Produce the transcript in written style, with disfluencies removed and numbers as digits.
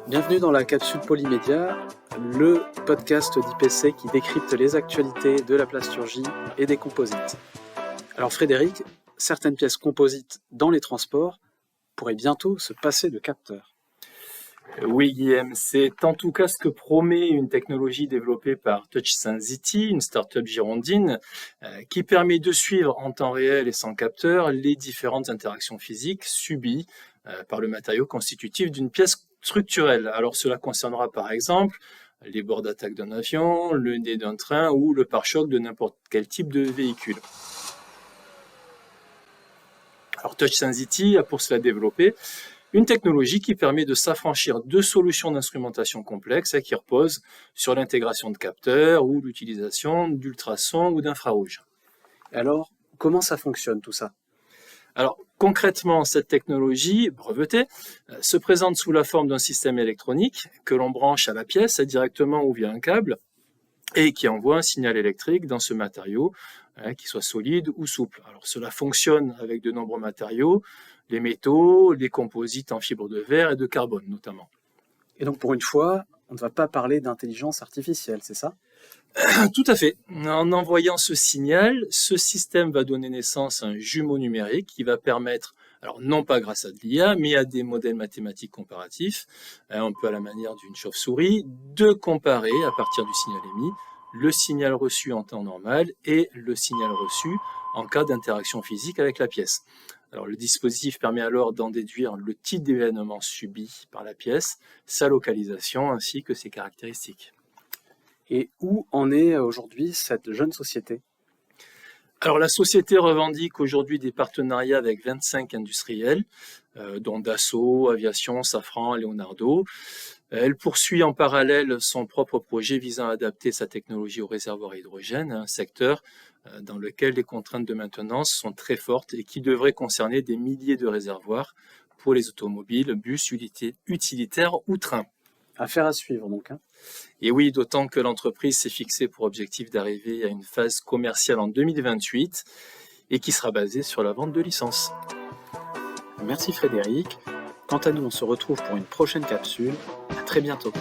Bienvenue dans la capsule Polymédia, le podcast d'IPC qui décrypte les actualités de la plasturgie et des composites. Alors Frédéric, certaines pièces composites dans les transports pourraient bientôt se passer de capteurs. Oui, Guillaume, c'est en tout cas ce que promet une technologie développée par TouchSensity, une start-up girondine, qui permet de suivre en temps réel et sans capteur les différentes interactions physiques subies par le matériau constitutif d'une pièce structurelle. Alors cela concernera par exemple les bords d'attaque d'un avion, le nez d'un train ou le pare-choc de n'importe quel type de véhicule. Alors TouchSensity a pour cela développé une technologie qui permet de s'affranchir de solutions d'instrumentation complexes et qui repose sur l'intégration de capteurs ou l'utilisation d'ultrasons ou d'infrarouges. Alors, comment ça fonctionne tout ça? Alors, concrètement, cette technologie brevetée se présente sous la forme d'un système électronique que l'on branche à la pièce directement ou via un câble et qui envoie un signal électrique dans ce matériau, qu'il soit solide ou souple. Alors, cela fonctionne avec de nombreux matériaux, les métaux, les composites en fibre de verre et de carbone notamment. Et donc pour une fois, on ne va pas parler d'intelligence artificielle, c'est ça? Tout à fait. En envoyant ce signal, ce système va donner naissance à un jumeau numérique qui va permettre, alors non pas grâce à de l'IA, mais à des modèles mathématiques comparatifs, un peu à la manière d'une chauve-souris, de comparer à partir du signal émis le signal reçu en temps normal et le signal reçu en cas d'interaction physique avec la pièce. Alors, le dispositif permet alors d'en déduire le type d'événement subi par la pièce, sa localisation ainsi que ses caractéristiques. Et où en est aujourd'hui cette jeune société? Alors la société revendique aujourd'hui des partenariats avec 25 industriels, dont Dassault, Aviation, Safran, Leonardo. Elle poursuit en parallèle son propre projet visant à adapter sa technologie au réservoir à hydrogène, un secteur dans lequel les contraintes de maintenance sont très fortes et qui devrait concerner des milliers de réservoirs pour les automobiles, bus, utilitaires ou trains. Affaire à suivre donc. Et oui, d'autant que l'entreprise s'est fixée pour objectif d'arriver à une phase commerciale en 2028 et qui sera basée sur la vente de licences. Merci Frédéric. Quant à nous, on se retrouve pour une prochaine capsule. À très bientôt.